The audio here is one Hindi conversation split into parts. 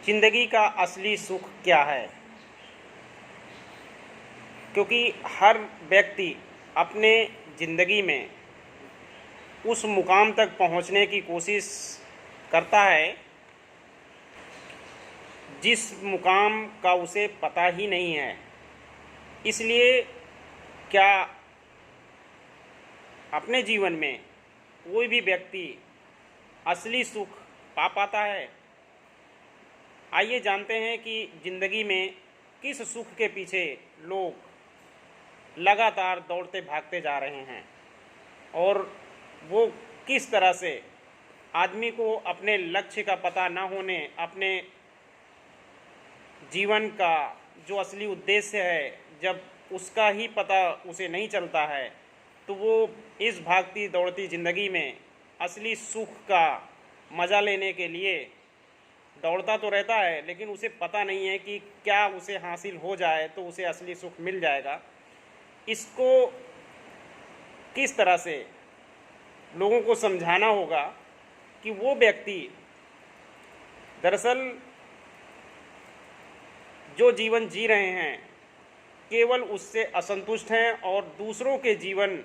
जिंदगी का असली सुख क्या है। क्योंकि हर व्यक्ति अपने ज़िंदगी में उस मुकाम तक पहुंचने की कोशिश करता है जिस मुकाम का उसे पता ही नहीं है। इसलिए क्या अपने जीवन में कोई भी व्यक्ति असली सुख पा पाता है? आइए जानते हैं कि ज़िंदगी में किस सुख के पीछे लोग लगातार दौड़ते भागते जा रहे हैं और वो किस तरह से आदमी को अपने लक्ष्य का पता न होने, अपने जीवन का जो असली उद्देश्य है जब उसका ही पता उसे नहीं चलता है तो वो इस भागती दौड़ती ज़िंदगी में असली सुख का मज़ा लेने के लिए दौड़ता तो रहता है, लेकिन उसे पता नहीं है कि क्या उसे हासिल हो जाए तो उसे असली सुख मिल जाएगा। इसको किस तरह से लोगों को समझाना होगा कि वो व्यक्ति दरअसल जो जीवन जी रहे हैं केवल उससे असंतुष्ट हैं और दूसरों के जीवन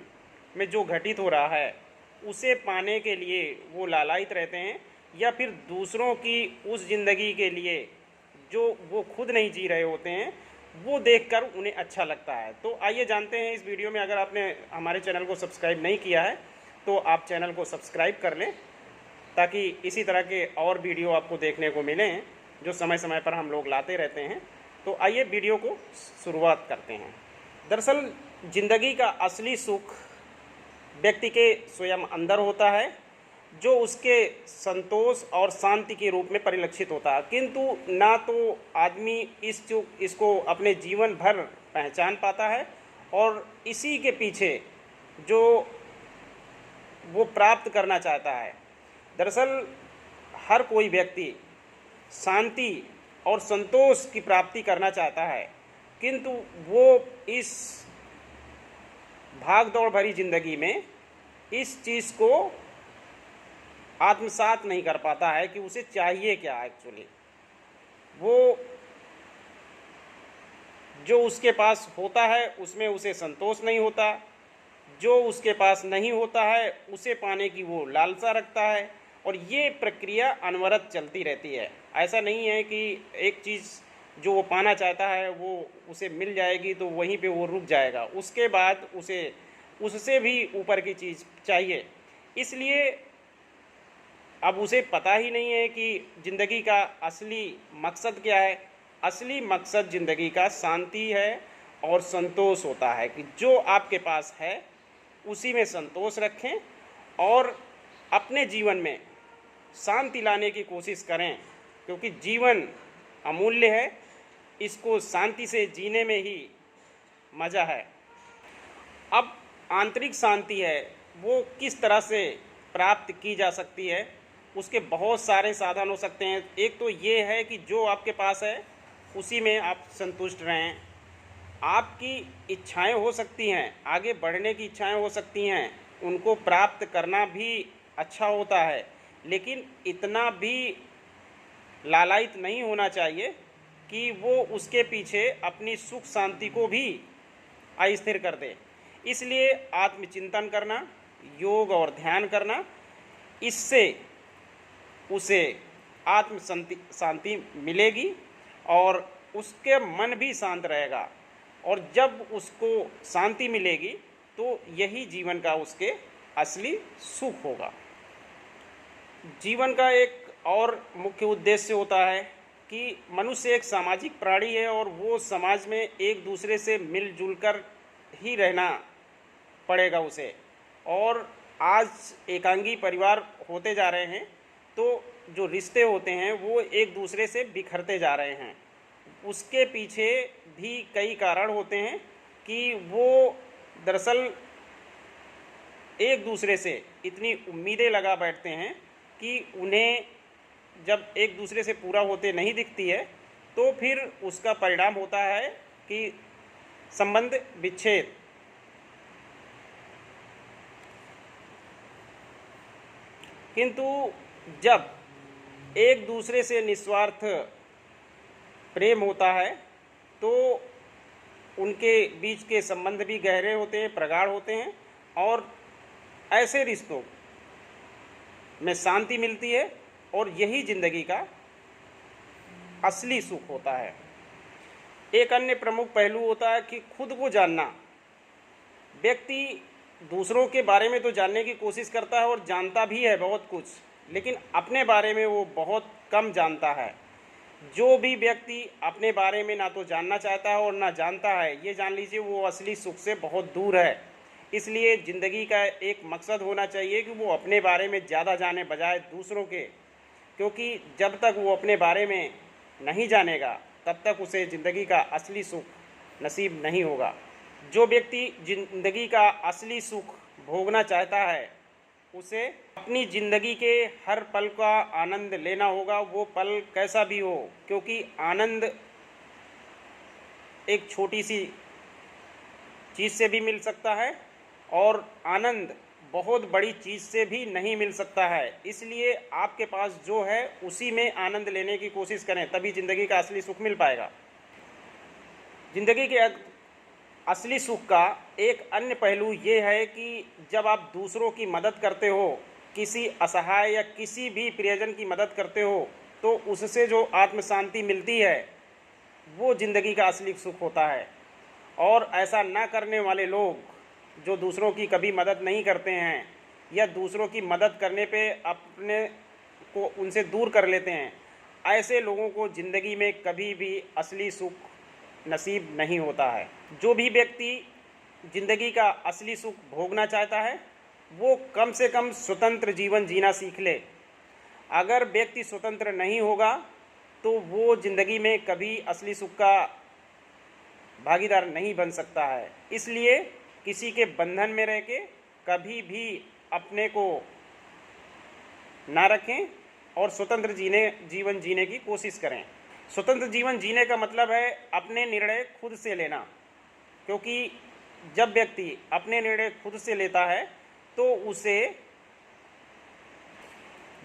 में जो घटित हो रहा है उसे पाने के लिए वो लालायित रहते हैं, या फिर दूसरों की उस ज़िंदगी के लिए जो वो खुद नहीं जी रहे होते हैं वो देखकर उन्हें अच्छा लगता है। तो आइए जानते हैं इस वीडियो में। अगर आपने हमारे चैनल को सब्सक्राइब नहीं किया है तो आप चैनल को सब्सक्राइब कर लें ताकि इसी तरह के और वीडियो आपको देखने को मिलें जो समय समय पर हम लोग लाते रहते हैं। तो आइए वीडियो को शुरुआत करते हैं। दरअसल ज़िंदगी का असली सुख व्यक्ति के स्वयं अंदर होता है जो उसके संतोष और शांति के रूप में परिलक्षित होता है, किंतु ना तो आदमी इसको अपने जीवन भर पहचान पाता है और इसी के पीछे जो वो प्राप्त करना चाहता है। दरअसल हर कोई व्यक्ति शांति और संतोष की प्राप्ति करना चाहता है, किंतु वो इस भाग दौड़ भरी ज़िंदगी में इस चीज़ को आत्मसात नहीं कर पाता है कि उसे चाहिए क्या। एक्चुअली वो जो उसके पास होता है उसमें उसे संतोष नहीं होता, जो उसके पास नहीं होता है उसे पाने की वो लालसा रखता है और ये प्रक्रिया अनवरत चलती रहती है। ऐसा नहीं है कि एक चीज़ जो वो पाना चाहता है वो उसे मिल जाएगी तो वहीं पे वो रुक जाएगा, उसके बाद उसे उससे भी ऊपर की चीज़ चाहिए। इसलिए अब उसे पता ही नहीं है कि ज़िंदगी का असली मकसद क्या है। असली मकसद ज़िंदगी का शांति है और संतोष होता है कि जो आपके पास है उसी में संतोष रखें और अपने जीवन में शांति लाने की कोशिश करें, क्योंकि जीवन अमूल्य है, इसको शांति से जीने में ही मज़ा है। अब आंतरिक शांति है वो किस तरह से प्राप्त की जा सकती है, उसके बहुत सारे साधन हो सकते हैं। एक तो ये है कि जो आपके पास है उसी में आप संतुष्ट रहें। आपकी इच्छाएं हो सकती हैं, आगे बढ़ने की इच्छाएं हो सकती हैं, उनको प्राप्त करना भी अच्छा होता है, लेकिन इतना भी लालायित नहीं होना चाहिए कि वो उसके पीछे अपनी सुख शांति को भी अस्थिर कर दे। इसलिए आत्मचिंतन करना, योग और ध्यान करना, इससे उसे आत्म शांति मिलेगी और उसके मन भी शांत रहेगा, और जब उसको शांति मिलेगी तो यही जीवन का उसके असली सुख होगा। जीवन का एक और मुख्य उद्देश्य होता है कि मनुष्य एक सामाजिक प्राणी है और वो समाज में एक दूसरे से मिलजुल कर ही रहना पड़ेगा उसे। और आज एकांगी परिवार होते जा रहे हैं तो जो रिश्ते होते हैं वो एक दूसरे से बिखरते जा रहे हैं। उसके पीछे भी कई कारण होते हैं कि वो दरअसल एक दूसरे से इतनी उम्मीदें लगा बैठते हैं कि उन्हें जब एक दूसरे से पूरा होते नहीं दिखती है तो फिर उसका परिणाम होता है कि संबंध विच्छेद। किंतु जब एक दूसरे से निस्वार्थ प्रेम होता है तो उनके बीच के संबंध भी गहरे होते हैं, प्रगाढ़ होते हैं, और ऐसे रिश्तों में शांति मिलती है, और यही ज़िंदगी का असली सुख होता है। एक अन्य प्रमुख पहलू होता है कि खुद को जानना। व्यक्ति दूसरों के बारे में तो जानने की कोशिश करता है और जानता भी है बहुत कुछ, लेकिन अपने बारे में वो बहुत कम जानता है। जो भी व्यक्ति अपने बारे में ना तो जानना चाहता है और ना जानता है, ये जान लीजिए वो असली सुख से बहुत दूर है। इसलिए ज़िंदगी का एक मकसद होना चाहिए कि वो अपने बारे में ज़्यादा जाने बजाय दूसरों के, क्योंकि जब तक वो अपने बारे में नहीं जानेगा तब तक उसे ज़िंदगी का असली सुख नसीब नहीं होगा। जो व्यक्ति ज़िंदगी का असली सुख भोगना चाहता है, उसे अपनी ज़िंदगी के हर पल का आनंद लेना होगा, वो पल कैसा भी हो, क्योंकि आनंद एक छोटी सी चीज़ से भी मिल सकता है और आनंद बहुत बड़ी चीज़ से भी नहीं मिल सकता है। इसलिए आपके पास जो है उसी में आनंद लेने की कोशिश करें, तभी ज़िंदगी का असली सुख मिल पाएगा। ज़िंदगी के असली सुख का एक अन्य पहलू ये है कि जब आप दूसरों की मदद करते हो, किसी असहाय या किसी भी प्रियजन की मदद करते हो, तो उससे जो आत्म शांति मिलती है वो ज़िंदगी का असली सुख होता है। और ऐसा ना करने वाले लोग जो दूसरों की कभी मदद नहीं करते हैं या दूसरों की मदद करने पे अपने को उनसे दूर कर लेते हैं, ऐसे लोगों को ज़िंदगी में कभी भी असली सुख नसीब नहीं होता है। जो भी व्यक्ति ज़िंदगी का असली सुख भोगना चाहता है वो कम से कम स्वतंत्र जीवन जीना सीख ले। अगर व्यक्ति स्वतंत्र नहीं होगा तो वो ज़िंदगी में कभी असली सुख का भागीदार नहीं बन सकता है। इसलिए किसी के बंधन में रह के कभी भी अपने को ना रखें और स्वतंत्र जीवन जीने की कोशिश करें। स्वतंत्र जीवन जीने का मतलब है अपने निर्णय खुद से लेना, क्योंकि जब व्यक्ति अपने निर्णय खुद से लेता है तो उसे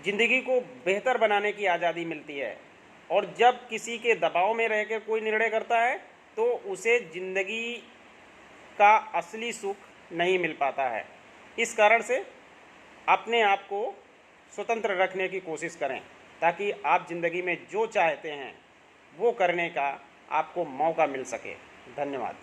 ज़िंदगी को बेहतर बनाने की आज़ादी मिलती है, और जब किसी के दबाव में रहकर कोई निर्णय करता है तो उसे ज़िंदगी का असली सुख नहीं मिल पाता है। इस कारण से अपने आप को स्वतंत्र रखने की कोशिश करें, ताकि आप ज़िंदगी में जो चाहते हैं वो करने का आपको मौका मिल सके। धन्यवाद।